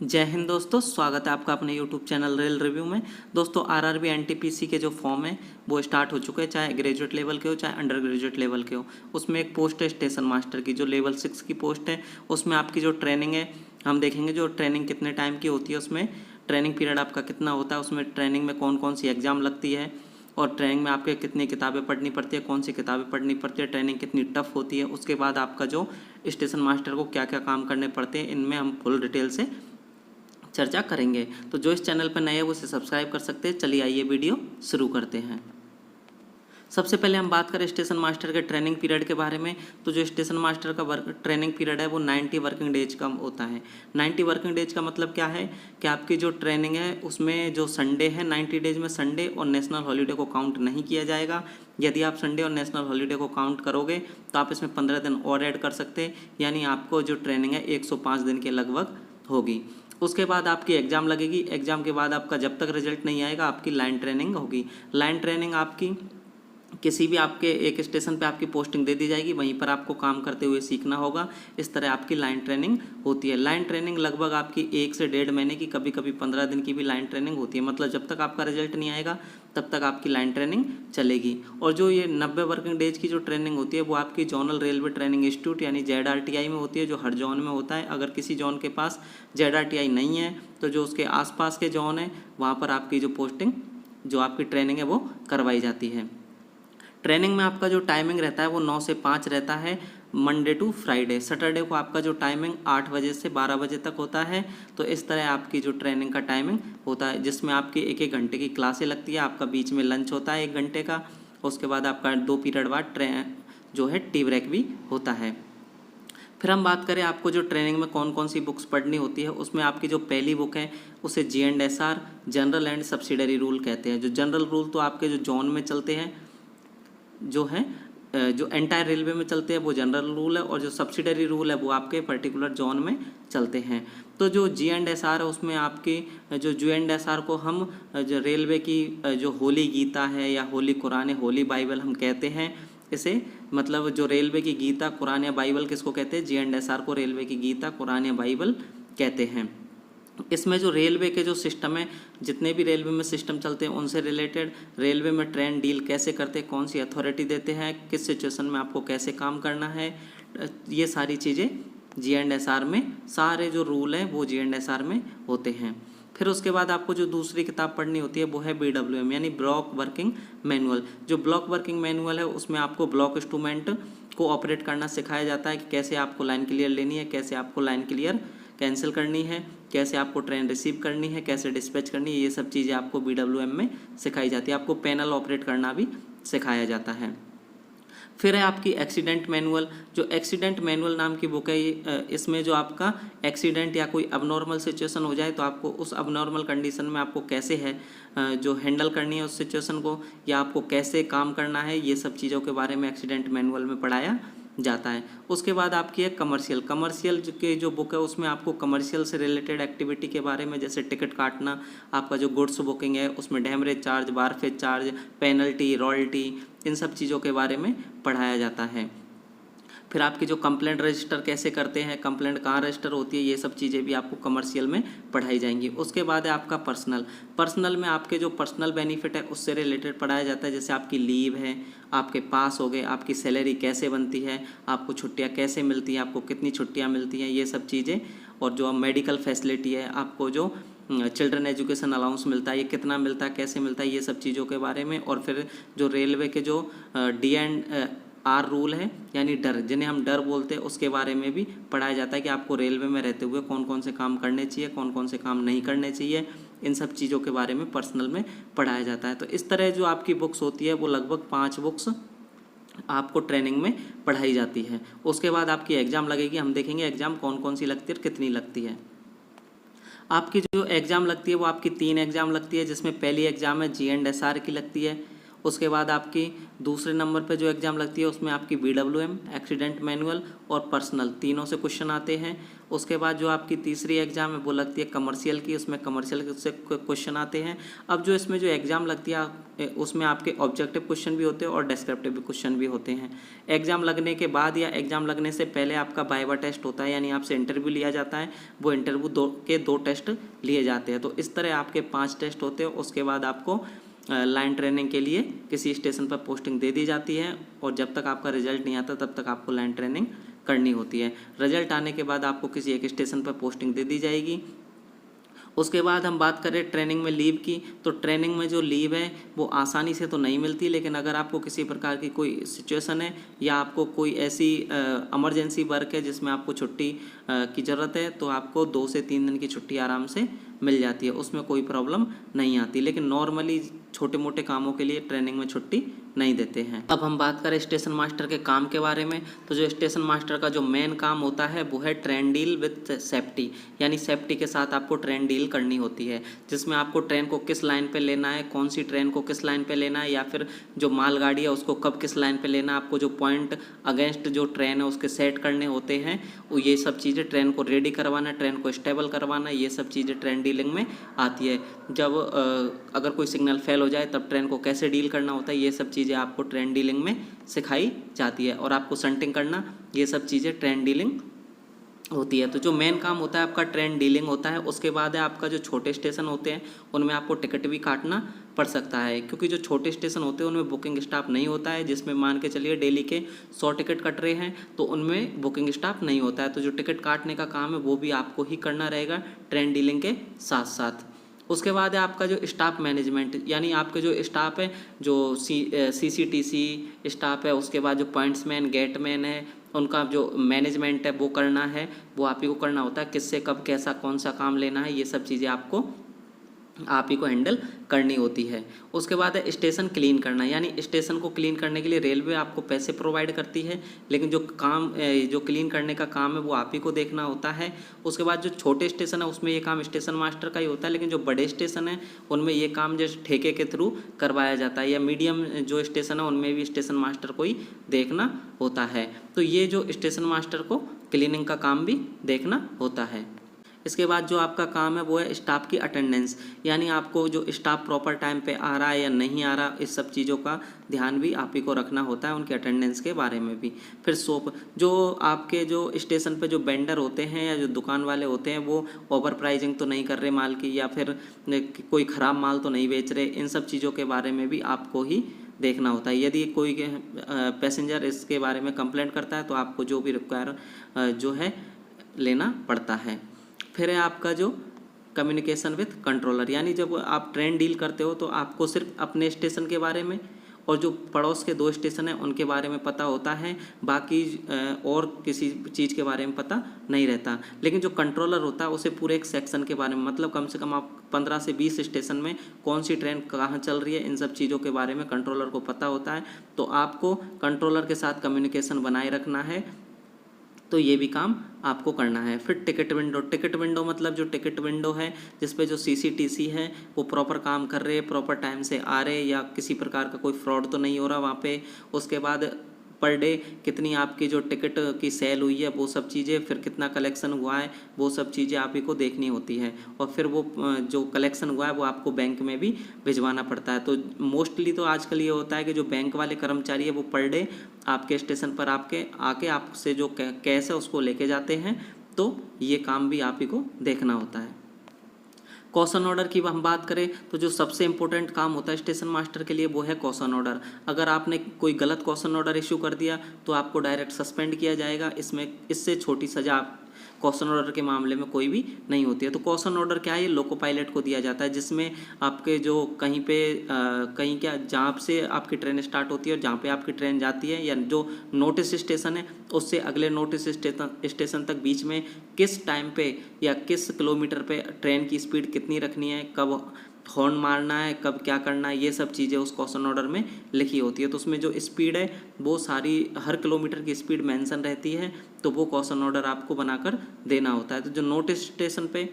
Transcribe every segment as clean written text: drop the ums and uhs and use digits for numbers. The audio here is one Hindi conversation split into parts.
जय हिंद दोस्तों, स्वागत है आपका अपने यूट्यूब चैनल रेल रिव्यू में। दोस्तों आरआरबी एनटीपीसी के जो फॉर्म है वो स्टार्ट हो चुके हैं, चाहे ग्रेजुएट लेवल के हो चाहे अंडर ग्रेजुएट लेवल के हो। उसमें एक पोस्ट है स्टेशन मास्टर की, जो लेवल 6 की पोस्ट है। उसमें आपकी जो ट्रेनिंग है हम देखेंगे, जो ट्रेनिंग कितने टाइम की होती है, उसमें ट्रेनिंग पीरियड आपका कितना होता है, उसमें ट्रेनिंग में कौन कौन सी एग्ज़ाम लगती है और ट्रेनिंग में आपके कितनी किताबें पढ़नी पड़ती है, कौन सी किताबें पढ़नी पड़ती है, ट्रेनिंग कितनी टफ होती है। उसके बाद आपका जो स्टेशन मास्टर को क्या क्या काम करने पड़ते हैं, इनमें हम फुल डिटेल से चर्चा करेंगे। तो जो इस चैनल पर नए हैं वो इसे सब्सक्राइब कर सकते हैं। चलिए आइए वीडियो शुरू करते हैं। सबसे पहले हम बात करें स्टेशन मास्टर के ट्रेनिंग पीरियड के बारे में। तो जो स्टेशन मास्टर का ट्रेनिंग पीरियड है वो 90 वर्किंग डेज का होता है। 90 वर्किंग डेज का मतलब क्या है कि आपकी जो ट्रेनिंग है उसमें जो संडे है, 90 डेज में संडे और नेशनल हॉलीडे को काउंट नहीं किया जाएगा। यदि आप संडे और नेशनल हॉलीडे को काउंट करोगे तो आप इसमें 15 दिन और ऐड कर सकते हैं, यानी आपको जो ट्रेनिंग है 105 दिन के लगभग होगी। उसके बाद आपकी एग्ज़ाम लगेगी। एग्ज़ाम के बाद आपका जब तक रिजल्ट नहीं आएगा आपकी लाइन ट्रेनिंग होगी। लाइन ट्रेनिंग आपकी किसी भी आपके एक स्टेशन पे आपकी पोस्टिंग दे दी जाएगी, वहीं पर आपको काम करते हुए सीखना होगा। इस तरह आपकी लाइन ट्रेनिंग होती है। लाइन ट्रेनिंग लगभग आपकी 1 से 1.5 महीने की, कभी कभी 15 दिन की भी लाइन ट्रेनिंग होती है। मतलब जब तक आपका रिजल्ट नहीं आएगा तब तक आपकी लाइन ट्रेनिंग चलेगी। और जो ये 90 वर्किंग डेज की जो ट्रेनिंग होती है वो आपकी जोनल रेलवे ट्रेनिंग इंस्टीट्यूट यानी ZRTI में होती है, जो हर जोन में होता है। अगर किसी जोन के पास ZRTI नहीं है तो जो उसके आसपास के जोन है वहाँ पर आपकी जो पोस्टिंग, जो आपकी ट्रेनिंग है वो करवाई जाती है। ट्रेनिंग में आपका जो टाइमिंग रहता है वो 9 से 5 रहता है, मंडे टू फ्राइडे। सैटरडे को आपका जो टाइमिंग 8 बजे से 12 बजे तक होता है। तो इस तरह आपकी जो ट्रेनिंग का टाइमिंग होता है, जिसमें आपकी 1-1 घंटे की क्लासें लगती है। आपका बीच में लंच होता है 1 घंटे का। उसके बाद आपका 2 पीरियड बाद जो है टी ब्रेक भी होता है। फिर हम बात करें आपको जो ट्रेनिंग में कौन कौन सी बुक्स पढ़नी होती है, उसमें आपकी जो पहली बुक है उसे G&SR general and subsidiary rule कहते हैं। जो जनरल रूल तो आपके जो जोन में चलते हैं, जो है जो एंटायर रेलवे में चलते हैं वो जनरल रूल है, और जो सब्सिडरी रूल है वो आपके पर्टिकुलर जोन में चलते हैं। तो जो G&SR है उसमें आपके जो G&SR को हम जो रेलवे की जो होली गीता है या होली कुरान, होली बाइबल हम कहते हैं इसे। मतलब जो रेलवे की गीता, कुरान या बाइबल किसको कहते हैं? G&SR को रेलवे की गीता, कुरान या बाइबल कहते हैं। इसमें जो रेलवे के जो सिस्टम है, जितने भी रेलवे में सिस्टम चलते हैं उनसे रिलेटेड, रेलवे में ट्रेन डील कैसे करते हैं, कौन सी अथॉरिटी देते हैं, किस सिचुएशन में आपको कैसे काम करना है, ये सारी चीज़ें G&SR में, सारे जो रूल हैं वो G&SR में होते हैं। फिर उसके बाद आपको जो दूसरी किताब पढ़नी होती है वो है BWM यानी ब्लॉक वर्किंग मैनुअल। जो ब्लॉक वर्किंग मैनुअल है उसमें आपको ब्लॉक इंस्ट्रूमेंट को ऑपरेट करना सिखाया जाता है कि कैसे आपको लाइन क्लियर लेनी है, कैसे आपको लाइन क्लियर कैंसिल करनी है, कैसे आपको ट्रेन रिसीव करनी है, कैसे डिस्पैच करनी है। ये सब चीज़ें आपको BWM में सिखाई जाती है। आपको पैनल ऑपरेट करना भी सिखाया जाता है। फिर है आपकी एक्सीडेंट मैनुअल। जो एक्सीडेंट मैनुअल नाम की बुक है, इसमें जो आपका एक्सीडेंट या कोई अबनॉर्मल सिचुएशन हो जाए तो आपको उस अबनॉर्मल कंडीशन में आपको कैसे है जो हैंडल करनी है उस सिचुएशन को, या आपको कैसे काम करना है, ये सब चीज़ों के बारे में एक्सीडेंट मैनुअल में पढ़ाया जाता है। उसके बाद आपकी है कमर्शियल के जो बुक है उसमें आपको कमर्शियल से रिलेटेड एक्टिविटी के बारे में, जैसे टिकट काटना, आपका जो गुड्स बुकिंग है उसमें demurrage charge, wharfage charge, penalty, royalty, इन सब चीज़ों के बारे में पढ़ाया जाता है। फिर आपकी जो कंप्लेंट रजिस्टर कैसे करते हैं, कंप्लेंट कहाँ रजिस्टर होती है, ये सब चीज़ें भी आपको कमर्शियल में पढ़ाई जाएंगी। उसके बाद है आपका पर्सनल में आपके जो पर्सनल बेनिफिट है उससे रिलेटेड पढ़ाया जाता है, जैसे आपकी लीव है, आपके पास हो गए, आपकी सैलरी कैसे बनती है, आपको छुट्टियाँ कैसे मिलती हैं, आपको कितनी छुट्टियाँ मिलती हैं, ये सब चीज़ें। और जो मेडिकल फैसिलिटी है, आपको जो चिल्ड्रन एजुकेशन अलाउंस मिलता है ये कितना मिलता है, कैसे मिलता है, ये सब चीज़ों के बारे में। और फिर जो रेलवे के जो D&R रूल है यानी डर, जिन्हें हम डर बोलते हैं, उसके बारे में भी पढ़ाया जाता है कि आपको रेलवे में रहते हुए कौन कौन से काम करने चाहिए, कौन कौन से काम नहीं करने चाहिए। इन सब चीज़ों के बारे में पर्सनल में पढ़ाया जाता है। तो इस तरह जो आपकी बुक्स होती है वो लगभग 5 बुक्स आपको ट्रेनिंग में पढ़ाई जाती है। उसके बाद आपकी एग्ज़ाम लगेगी। हम देखेंगे एग्ज़ाम कौन कौन सी लगती है और कितनी लगती है। आपकी जो एग्ज़ाम लगती है वो आपकी 3 एग्ज़ाम लगती है, जिसमें पहली एग्ज़ाम है G&SR की लगती है। उसके बाद आपकी दूसरे नंबर पे जो एग्ज़ाम लगती है उसमें आपकी BWM, एक्सीडेंट मैनुअल और पर्सनल तीनों से क्वेश्चन आते हैं। उसके बाद जो आपकी तीसरी एग्ज़ाम है वो लगती है कमर्शियल की, उसमें कमर्शियल से क्वेश्चन आते हैं। अब जो इसमें जो एग्ज़ाम लगती है उसमें आपके ऑब्जेक्टिव क्वेश्चन भी होते हैं और डिस्क्रिप्टिव क्वेश्चन भी होते हैं। एग्ज़ाम लगने के बाद या एग्ज़ाम लगने से पहले आपका वाइवा टेस्ट होता है, यानी आपसे इंटरव्यू लिया जाता है। वो इंटरव्यू दो टेस्ट लिए जाते हैं। तो इस तरह आपके 5 टेस्ट होते हैं। उसके बाद आपको लाइन ट्रेनिंग के लिए किसी स्टेशन पर पोस्टिंग दे दी जाती है और जब तक आपका रिजल्ट नहीं आता तब तक आपको लाइन ट्रेनिंग करनी होती है। रिजल्ट आने के बाद आपको किसी एक स्टेशन पर पोस्टिंग दे दी जाएगी। उसके बाद हम बात करें ट्रेनिंग में लीव की, तो ट्रेनिंग में जो लीव है वो आसानी से तो नहीं मिलती, लेकिन अगर आपको किसी प्रकार की कोई सिचुएशन है या आपको कोई ऐसी इमरजेंसी वर्क है जिसमें आपको छुट्टी की ज़रूरत है तो आपको 2 से 3 दिन की छुट्टी आराम से मिल जाती है, उसमें कोई प्रॉब्लम नहीं आती। लेकिन नॉर्मली छोटे मोटे कामों के लिए ट्रेनिंग में छुट्टी नहीं देते हैं। अब हम बात करें स्टेशन मास्टर के काम के बारे में, तो जो स्टेशन मास्टर का जो मेन काम होता है वो है ट्रेन डील विथ सेफ्टी, यानी सेफ्टी के साथ आपको ट्रेन डील करनी होती है, जिसमें आपको ट्रेन को किस लाइन पे लेना है, कौन सी ट्रेन को किस लाइन पे लेना है, या फिर जो मालगाड़ी है उसको कब किस लाइन पे लेना है, आपको जो पॉइंट अगेंस्ट जो ट्रेन है उसके सेट करने होते हैं, वो ये सब चीज़ें ट्रेन को रेडी करवाना, ट्रेन को स्टेबल करवाना, ये सब चीज़ें ट्रेन डीलिंग में आती है। जब अगर कोई सिग्नल फेल हो जाए तब ट्रेन को कैसे डील करना होता है, ये सब चीज़ें आपको ट्रेन डीलिंग में सिखाई जाती है। और आपको शंटिंग करना, ये सब चीज़ें ट्रेन डीलिंग होती है। तो जो मेन काम होता है आपका ट्रेन डीलिंग होता है। उसके बाद है आपका जो छोटे स्टेशन होते हैं उनमें आपको टिकट भी काटना पड़ सकता है, क्योंकि जो छोटे स्टेशन होते हैं उनमें बुकिंग स्टाफ नहीं होता है, जिसमें मान के चलिए डेली के 100 टिकट कट रहे हैं तो उनमें बुकिंग स्टाफ नहीं होता है। तो जो टिकट काटने का काम है वो भी आपको ही करना रहेगा ट्रेन डीलिंग के साथ साथ। उसके बाद है आपका जो स्टाफ मैनेजमेंट, यानी आपके जो स्टाफ है, जो CCTC स्टाफ है, उसके बाद जो पॉइंट्समैन, गेटमैन है, उनका जो मैनेजमेंट है वो करना है, वो आप ही को करना होता है। किससे कब कैसा कौन सा काम लेना है, ये सब चीज़ें आपको आप ही को हैंडल करनी होती है। उसके बाद है स्टेशन क्लीन करना, यानी स्टेशन को क्लीन करने के लिए रेलवे आपको पैसे प्रोवाइड करती है, लेकिन जो काम जो क्लीन करने का काम है वो आप ही को देखना होता है। उसके बाद जो छोटे स्टेशन है उसमें ये काम स्टेशन मास्टर का ही होता है, लेकिन जो बड़े स्टेशन है उनमें ये काम जैसे ठेके के थ्रू करवाया जाता है, या मीडियम जो स्टेशन है उनमें भी स्टेशन मास्टर को ही देखना होता है। तो ये जो स्टेशन मास्टर को क्लीनिंग का काम भी देखना होता है। इसके बाद जो आपका काम है वो है स्टाफ की अटेंडेंस, यानी आपको जो स्टाफ प्रॉपर टाइम पे आ रहा है या नहीं आ रहा, इस सब चीज़ों का ध्यान भी आप ही को रखना होता है, उनके अटेंडेंस के बारे में भी। फिर सोप, जो आपके जो स्टेशन पे जो वेंडर होते हैं या जो दुकान वाले होते हैं वो ओवर प्राइजिंग तो नहीं कर रहे माल की, या फिर कोई ख़राब माल तो नहीं बेच रहे, इन सब चीज़ों के बारे में भी आपको ही देखना होता है। यदि कोई पैसेंजर इसके बारे में कंप्लेंट करता है तो आपको जो भी रिक्वायर जो है लेना पड़ता है। फिर है आपका जो कम्युनिकेशन विथ कंट्रोलर, यानी जब आप ट्रेन डील करते हो तो आपको सिर्फ अपने स्टेशन के बारे में और जो पड़ोस के 2 स्टेशन हैं उनके बारे में पता होता है, बाकी और किसी चीज़ के बारे में पता नहीं रहता। लेकिन जो कंट्रोलर होता है उसे पूरे एक सेक्शन के बारे में, मतलब कम से कम आप 15 से 20 स्टेशन में कौन सी ट्रेन कहाँ चल रही है, इन सब चीज़ों के बारे में कंट्रोलर को पता होता है। तो आपको कंट्रोलर के साथ कम्युनिकेशन बनाए रखना है, तो ये भी काम आपको करना है। फिर टिकट विंडो मतलब जो टिकट विंडो है जिस पे जो CCTC है वो प्रॉपर काम कर रहे हैं, प्रॉपर टाइम से आ रहे, या किसी प्रकार का कोई फ्रॉड तो नहीं हो रहा वहाँ पे। उसके बाद पर डे कितनी आपकी जो टिकट की सेल हुई है वो सब चीज़ें, फिर कितना कलेक्शन हुआ है वो सब चीज़ें आप ही को देखनी होती है। और फिर वो जो कलेक्शन हुआ है वो आपको बैंक में भी भिजवाना पड़ता है। तो मोस्टली तो आजकल ये होता है कि जो बैंक वाले कर्मचारी है वो पर डे आपके स्टेशन पर आके आपसे जो कैश है उसको लेके जाते हैं, तो ये काम भी आप ही को देखना होता है। कॉशन ऑर्डर की हम बात करें तो जो सबसे इम्पोर्टेंट काम होता है स्टेशन मास्टर के लिए वो है कॉशन ऑर्डर। अगर आपने कोई गलत कॉशन ऑर्डर इशू कर दिया तो आपको डायरेक्ट सस्पेंड किया जाएगा, इससे छोटी सज़ा कॉशन ऑर्डर के मामले में कोई भी नहीं होती है। तो कॉशन ऑर्डर क्या है, ये लोको पायलट को दिया जाता है, जिसमें आपके जो कहीं पे कहीं क्या जहाँ से आपकी ट्रेन स्टार्ट होती है और जहाँ पे आपकी ट्रेन जाती है, या जो नोटिस स्टेशन है उससे अगले नोटिस स्टेशन तक बीच में किस टाइम पे या किस किलोमीटर पे ट्रेन की स्पीड कितनी रखनी है, कब हॉर्न मारना है, कब क्या करना है, ये सब चीज़ें उस कॉशन ऑर्डर में लिखी होती है। तो उसमें जो स्पीड है वो सारी हर किलोमीटर की स्पीड मेंशन रहती है, तो वो कॉशन ऑर्डर आपको बनाकर देना होता है। तो जो नोटिस स्टेशन पे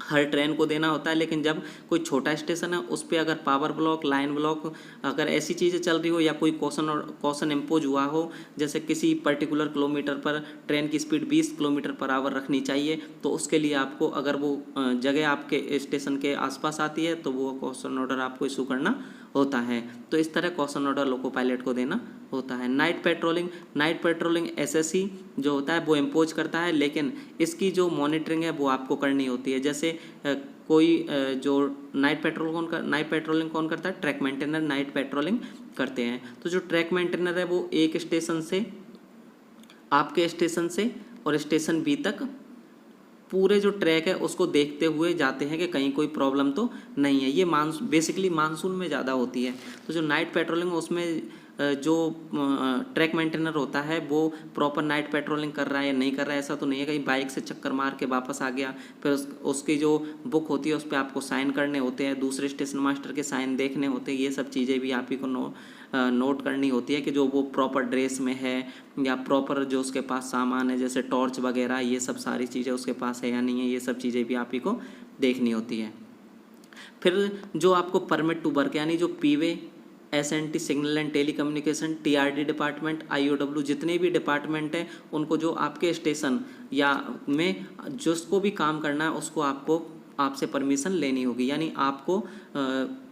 हर ट्रेन को देना होता है। लेकिन जब कोई छोटा स्टेशन है उस पर अगर पावर ब्लॉक, लाइन ब्लॉक, अगर ऐसी चीज़ें चल रही हो या कोई कॉशन इम्पोज हुआ हो, जैसे किसी पर्टिकुलर किलोमीटर पर ट्रेन की स्पीड 20 किलोमीटर पर आवर रखनी चाहिए, तो उसके लिए आपको, अगर वो जगह आपके स्टेशन के आसपास आती है, तो वो कॉशन ऑर्डर आपको इशू करना होता है। तो इस तरह कॉशन ऑर्डर लोको पायलट को देना होता है। नाइट पेट्रोलिंग एसएससी जो होता है वो इम्पोज करता है, लेकिन इसकी जो मॉनिटरिंग है वो आपको करनी होती है। जैसे कोई जो नाइट पेट्रोलिंग कौन करता है? ट्रैक मेंटेनर नाइट पेट्रोलिंग करते हैं। तो जो ट्रैक मेंटेनर है वो एक स्टेशन से, आपके स्टेशन से और स्टेशन बी तक पूरे जो ट्रैक है उसको देखते हुए जाते हैं कि कहीं कोई प्रॉब्लम तो नहीं है। ये बेसिकली मानसून में ज़्यादा होती है। तो जो नाइट पेट्रोलिंग, उसमें जो ट्रैक मेंटेनर होता है वो प्रॉपर नाइट पेट्रोलिंग कर रहा है या नहीं कर रहा है, ऐसा तो नहीं है कहीं बाइक से चक्कर मार के वापस आ गया। फिर उसकी जो बुक होती है उस पर आपको साइन करने होते हैं, दूसरे स्टेशन मास्टर के साइन देखने होते हैं। ये सब चीज़ें भी आप ही को नोट करनी होती है कि जो वो प्रॉपर ड्रेस में है या प्रॉपर जो उसके पास सामान है, जैसे टॉर्च वगैरह, ये सब सारी चीज़ें उसके पास है या नहीं है, ये सब चीज़ें भी आप ही को देखनी होती है। फिर जो आपको परमिट टू वर्क, यानी जो P way, SNT signal and telecommunication, TRD department, IOW, जितने भी डिपार्टमेंट हैं उनको जो आपके स्टेशन या में जिसको भी काम करना है उसको आपसे परमिशन लेनी होगी। यानी आपको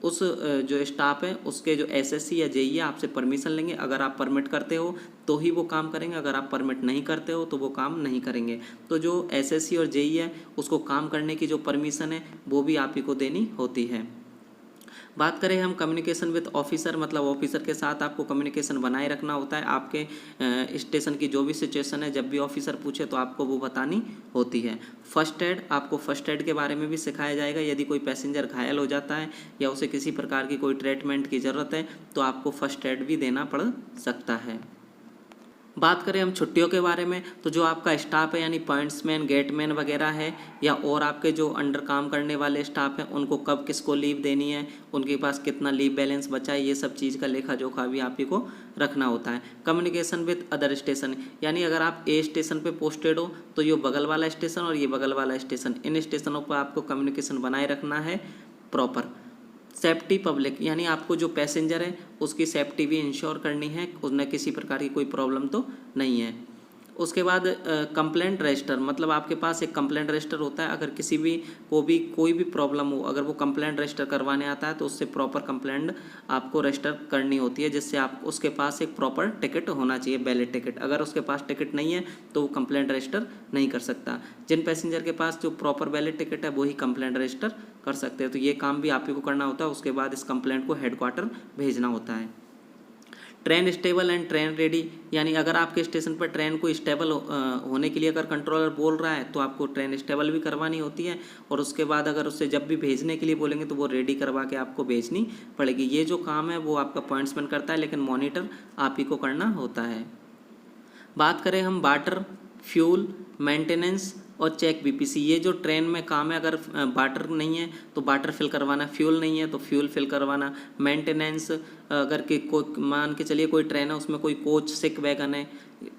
उस जो स्टाफ है उसके जो एसएससी या जेई है आपसे परमिशन लेंगे। अगर आप परमिट करते हो तो ही वो काम करेंगे, अगर आप परमिट नहीं करते हो तो वो काम नहीं करेंगे। तो जो एसएससी और जेई है उसको काम करने की जो परमिशन है वो भी आप ही को देनी होती है। बात करें हम कम्युनिकेशन विद ऑफिसर, मतलब ऑफिसर के साथ आपको कम्युनिकेशन बनाए रखना होता है। आपके स्टेशन की जो भी सिचुएशन है, जब भी ऑफिसर पूछे तो आपको वो बतानी होती है। फर्स्ट एड, आपको फर्स्ट एड के बारे में भी सिखाया जाएगा। यदि कोई पैसेंजर घायल हो जाता है या उसे किसी प्रकार की कोई ट्रीटमेंट की ज़रूरत है तो आपको फर्स्ट एड भी देना पड़ सकता है। बात करें हम छुट्टियों के बारे में, तो जो आपका स्टाफ है यानी पॉइंट्समैन, गेटमैन वगैरह है, या और आपके जो अंडर काम करने वाले स्टाफ हैं, उनको कब किसको लीव देनी है, उनके पास कितना लीव बैलेंस बचा है, ये सब चीज़ का लेखा जोखा भी आप ही को रखना होता है। कम्युनिकेशन विद अदर स्टेशन, यानी अगर आप ए स्टेशन पे पोस्टेड हो तो ये बगल वाला स्टेशन और ये बगल वाला स्टेशन, इन स्टेशनों पर आपको कम्युनिकेशन बनाए रखना है प्रॉपर। सेफ्टी पब्लिक, यानी आपको जो पैसेंजर है उसकी सेफ्टी भी इंश्योर करनी है, उन्हें किसी प्रकार की कोई प्रॉब्लम तो नहीं है। उसके बाद कंप्लेंट रजिस्टर, मतलब आपके पास एक कंप्लेंट रजिस्टर होता है। अगर किसी भी कोई भी प्रॉब्लम हो, अगर वो कंप्लेंट रजिस्टर करवाने आता है तो उससे प्रॉपर कंप्लेंट आपको रजिस्टर करनी होती है, जिससे आप उसके पास एक प्रॉपर टिकट होना चाहिए, वैलिड टिकट। अगर उसके पास टिकट नहीं है तो वो कंप्लेंट रजिस्टर नहीं कर सकता। जिन पैसेंजर के पास जो प्रॉपर वैलिड टिकट है वही कंप्लेंट रजिस्टर कर सकते हैं। तो ये काम भी आप ही को करना होता है। उसके बाद इस कंप्लेंट को हेडक्वार्टर भेजना होता है। Train stable and train ready, यानी अगर आपके स्टेशन पर ट्रेन को स्टेबल होने के लिए अगर कंट्रोलर बोल रहा है तो आपको ट्रेन स्टेबल भी करवानी होती है, और उसके बाद अगर उससे जब भी भेजने के लिए बोलेंगे तो वो रेडी करवा के आपको भेजनी पड़ेगी। ये जो काम है वो आपका पॉइंट्समैन करता है, लेकिन मॉनिटर आप ही को करना होता है। बात करें हम वाटर, फ्यूल, मेंटेनेंस और चेक बीपीसी, ये जो ट्रेन में काम है, अगर वाटर नहीं है तो वाटर फिल करवाना, फ्यूल नहीं है तो फ्यूल फिल करवाना, मेंटेनेंस, अगर कोई मान के चलिए कोई ट्रेन है उसमें कोई कोच सिक वैगन है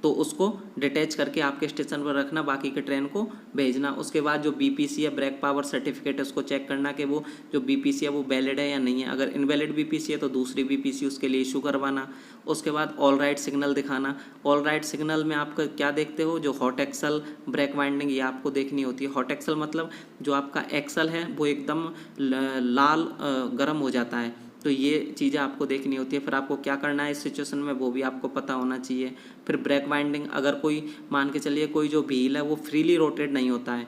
तो उसको डिटैच करके आपके स्टेशन पर रखना, बाकी के ट्रेन को भेजना। उसके बाद जो बीपीसी है, ब्रेक पावर सर्टिफिकेट है, उसको चेक करना कि वो जो बीपीसी है वो वैलिड है या नहीं है। अगर इनवैलिड बीपीसी है तो दूसरी बीपीसी उसके लिए इशू करवाना। उसके बाद ऑल राइट सिग्नल दिखाना। ऑल राइट सिग्नल में आप क्या देखते हो, जो हॉट एक्सल, ब्रेक वाइंडिंग, ये आपको देखनी होती है। हॉट एक्सल मतलब जो आपका एक्सल है वो एकदम लाल गर्म हो जाता है, तो ये चीज़ें आपको देखनी होती है। फिर आपको क्या करना है इस सिचुएशन में वो भी आपको पता होना चाहिए। फिर ब्रेक वाइंडिंग, अगर कोई मान के चलिए कोई जो व्हील है वो फ्रीली रोटेट नहीं होता है,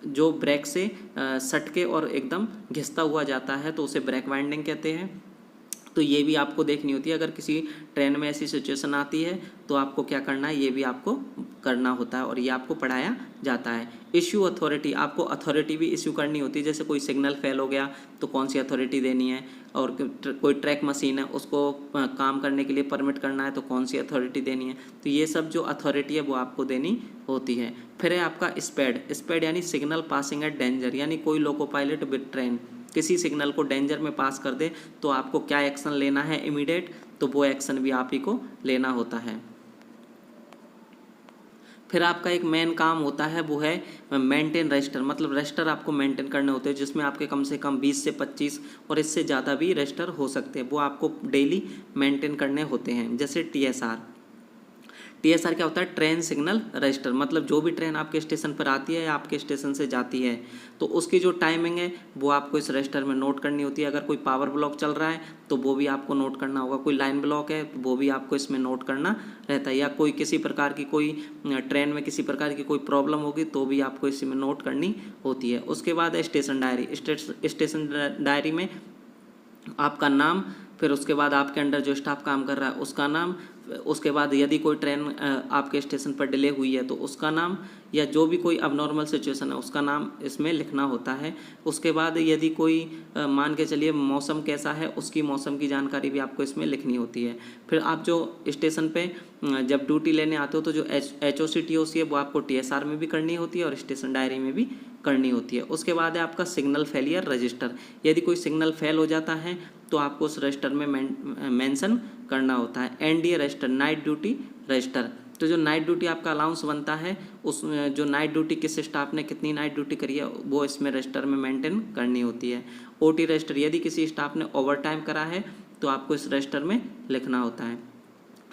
जो ब्रेक से सटके और एकदम घिसता हुआ जाता है तो उसे ब्रेक वाइंडिंग कहते हैं। तो ये भी आपको देखनी होती है। अगर किसी ट्रेन में ऐसी सिचुएशन आती है तो आपको क्या करना है, ये भी आपको करना होता है और ये आपको पढ़ाया जाता है। इश्यू अथॉरिटी, आपको अथॉरिटी भी इश्यू करनी होती है। जैसे कोई सिग्नल फेल हो गया तो कौन सी अथॉरिटी देनी है, और कोई ट्रैक मशीन है उसको काम करने के लिए परमिट करना है तो कौन सी अथॉरिटी देनी है। तो ये सब जो अथॉरिटी है वो आपको देनी होती है। फिर है आपका स्पेड यानी सिग्नल पासिंग एट डेंजर, यानी कोई लोको पायलट विद ट्रेन किसी सिग्नल को डेंजर में पास कर दे तो आपको क्या एक्शन लेना है इमीडिएट, तो वो एक्शन भी आप ही को लेना होता है। फिर आपका एक मेन काम होता है वो है मेंटेन रजिस्टर, मतलब रजिस्टर आपको मेंटेन करने होते हैं जिसमें आपके कम से कम 20 से 25 और इससे ज़्यादा भी रजिस्टर हो सकते हैं, वो आपको डेली मेंटेन करने होते हैं। जैसे टीएसआर क्या होता है, ट्रेन सिग्नल रजिस्टर, मतलब जो भी ट्रेन आपके स्टेशन पर आती है या आपके स्टेशन से जाती है तो उसकी जो टाइमिंग है वो आपको इस रजिस्टर में नोट करनी होती है। अगर कोई पावर ब्लॉक चल रहा है तो वो भी आपको नोट करना होगा, कोई लाइन ब्लॉक है वो भी आपको इसमें नोट करना रहता है, या कोई किसी प्रकार की कोई ट्रेन में किसी प्रकार की कोई प्रॉब्लम होगी तो भी आपको इसी में नोट करनी होती है। उसके बाद है स्टेशन डायरी। स्टेशन डायरी में आपका नाम, फिर उसके बाद आपके अंडर जो स्टाफ काम कर रहा है उसका नाम, उसके बाद यदि कोई ट्रेन आपके स्टेशन पर डिले हुई है तो उसका नाम, या जो भी कोई अबनॉर्मल सिचुएशन है उसका नाम इसमें लिखना होता है। उसके बाद यदि कोई मान के चलिए मौसम कैसा है उसकी मौसम की जानकारी भी आपको इसमें लिखनी होती है। फिर आप जो स्टेशन पे जब ड्यूटी लेने आते हो तो जो HOC TOC है वो आपको TSR में भी करनी होती है और स्टेशन डायरी में भी करनी होती है। उसके बाद है आपका सिग्नल फेलियर रजिस्टर। यदि कोई सिग्नल फेल हो जाता है तो आपको उस रजिस्टर में मेंशन करना होता है। NDA register, night duty register, तो जो नाइट ड्यूटी आपका अलाउंस बनता है उस जो नाइट ड्यूटी किस स्टाफ ने कितनी नाइट ड्यूटी करी है वो इसमें रजिस्टर में मेंटेन करनी होती है। OT रजिस्टर, यदि किसी स्टाफ ने ओवर टाइम करा है तो आपको इस रजिस्टर में लिखना होता है।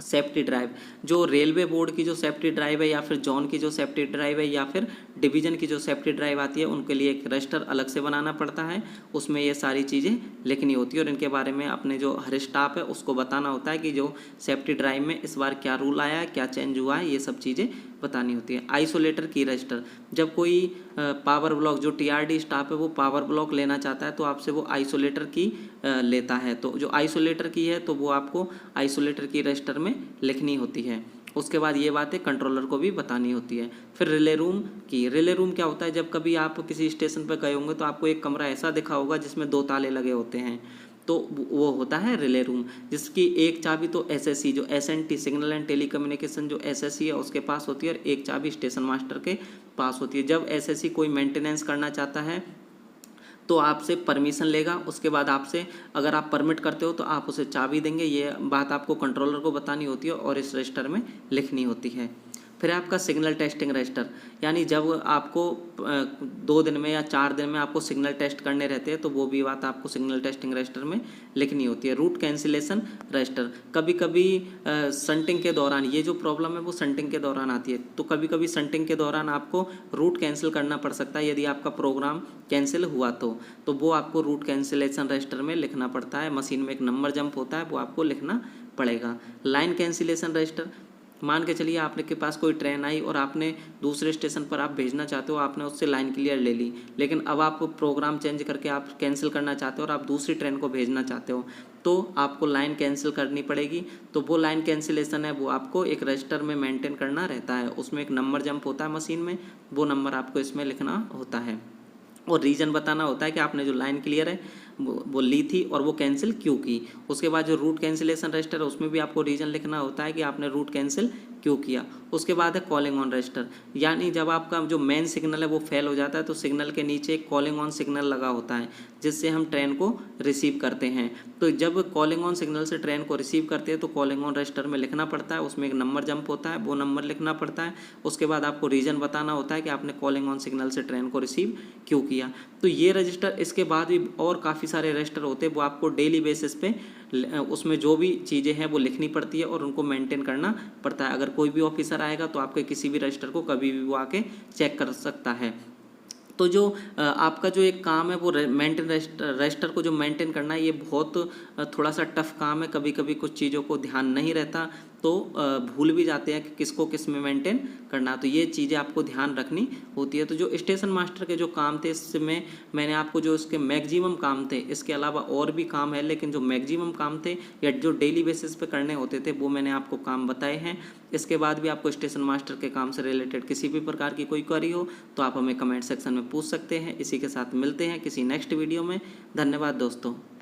सेफ्टी ड्राइव, जो रेलवे बोर्ड की जो सेफ्टी ड्राइव है या फिर जोन की जो सेफ्टी ड्राइव है या फिर डिवीजन की जो सेफ्टी ड्राइव आती है उनके लिए एक रजिस्टर अलग से बनाना पड़ता है, उसमें ये सारी चीज़ें लिखनी होती है और इनके बारे में अपने जो हर स्टाफ है उसको बताना होता है कि जो सेफ्टी ड्राइव में इस बार क्या रूल आया है, क्या चेंज हुआ है, ये सब चीज़ें बतानी होती है। आइसोलेटर की रजिस्टर, जब कोई पावर ब्लॉक, जो TRD स्टाफ है वो पावर ब्लॉक लेना चाहता है तो आपसे वो आइसोलेटर की लेता है, तो जो आइसोलेटर की है तो वो आपको आइसोलेटर की रजिस्टर में लिखनी होती है। उसके बाद ये बातें कंट्रोलर को भी बतानी होती है। फिर रिले रूम की, रिले रूम क्या होता है, जब कभी आप किसी स्टेशन पर गए होंगे तो आपको एक कमरा ऐसा दिखा होगा जिसमें 2 ताले लगे होते हैं, तो वो होता है रिले रूम, जिसकी एक चाबी तो SSC जो SNT सिग्नल एंड टेलीकम्युनिकेशन जो SSC है उसके पास होती है और एक चाबी स्टेशन मास्टर के पास होती है। जब SSC कोई मेंटेनेंस करना चाहता है तो आपसे परमिशन लेगा, उसके बाद आपसे अगर आप परमिट करते हो तो आप उसे चाबी देंगे, ये बात आपको कंट्रोलर को बतानी होती है और इस रजिस्टर में लिखनी होती है। फिर आपका सिग्नल टेस्टिंग रजिस्टर, यानी जब आपको 2 दिन में या 4 दिन में आपको सिग्नल टेस्ट करने रहते हैं तो वो भी बात आपको सिग्नल टेस्टिंग रजिस्टर में लिखनी होती है। रूट कैंसिलेशन रजिस्टर, कभी कभी संटिंग के दौरान, ये जो प्रॉब्लम है वो संटिंग के दौरान आती है, तो कभी कभी संटिंग के दौरान आपको रूट कैंसिल करना पड़ सकता है यदि आपका प्रोग्राम कैंसिल हुआ तो वो आपको रूट कैंसिलेशन रजिस्टर में लिखना पड़ता है। मशीन में एक नंबर जंप होता है वो आपको लिखना पड़ेगा। लाइन कैंसिलेशन रजिस्टर, मान के चलिए आपने के पास कोई ट्रेन आई और आपने दूसरे स्टेशन पर आप भेजना चाहते हो, आपने उससे लाइन क्लियर ले ली, लेकिन अब आप प्रोग्राम चेंज करके आप कैंसिल करना चाहते हो और आप दूसरी ट्रेन को भेजना चाहते हो तो आपको लाइन कैंसिल करनी पड़ेगी। तो वो लाइन कैंसिलेशन है वो आपको एक रजिस्टर में मेंटेन करना रहता है, उसमें एक नंबर जंप होता है मशीन में, वो नंबर आपको इसमें लिखना होता है और रीज़न बताना होता है कि आपने जो लाइन क्लियर है वो ली थी और वो कैंसिल क्यों की। उसके बाद जो रूट कैंसिलेशन रजिस्टर है उसमें भी आपको रीज़न लिखना होता है कि आपने रूट कैंसिल क्यों किया। उसके बाद है कॉलिंग ऑन रजिस्टर, यानी जब आपका जो मेन सिग्नल है वो फेल हो जाता है तो सिग्नल के नीचे एक कॉलिंग ऑन सिग्नल लगा होता है जिससे हम ट्रेन को रिसीव करते हैं। तो जब कॉलिंग ऑन सिग्नल से ट्रेन को रिसीव करते हैं तो कॉलिंग ऑन रजिस्टर में लिखना पड़ता है, उसमें एक नंबर जंप होता है वो नंबर लिखना पड़ता है। उसके बाद आपको रीज़न बताना होता है कि आपने कॉलिंग ऑन सिग्नल से ट्रेन को रिसीव क्यों किया। तो ये रजिस्टर, इसके बाद भी और काफ़ी सारे रजिस्टर होते हैं वो आपको डेली बेसिस पे उसमें जो भी चीज़ें हैं वो लिखनी पड़ती है और उनको मेंटेन करना पड़ता है। अगर कोई भी ऑफिसर आएगा तो आपके किसी भी रजिस्टर को कभी भी वो आके चेक कर सकता है। तो जो आपका जो एक काम है वो मेंटेन रजिस्टर को जो मेंटेन करना है ये बहुत थोड़ा सा टफ काम है, कभी कभी कुछ चीज़ों को ध्यान नहीं रहता तो भूल भी जाते हैं कि किसको किस में मेंटेन करना, तो ये चीज़ें आपको ध्यान रखनी होती है। तो जो स्टेशन मास्टर के जो काम थे इसमें मैंने आपको जो इसके मैक्सिमम काम थे, इसके अलावा और भी काम है लेकिन जो मैक्सिमम काम थे या जो डेली बेसिस पे करने होते थे वो मैंने आपको काम बताए हैं। इसके बाद भी आपको स्टेशन मास्टर के काम से रिलेटेड किसी भी प्रकार की कोई क्वेरी हो तो आप हमें कमेंट सेक्शन में पूछ सकते हैं। इसी के साथ मिलते हैं किसी नेक्स्ट वीडियो में। धन्यवाद दोस्तों।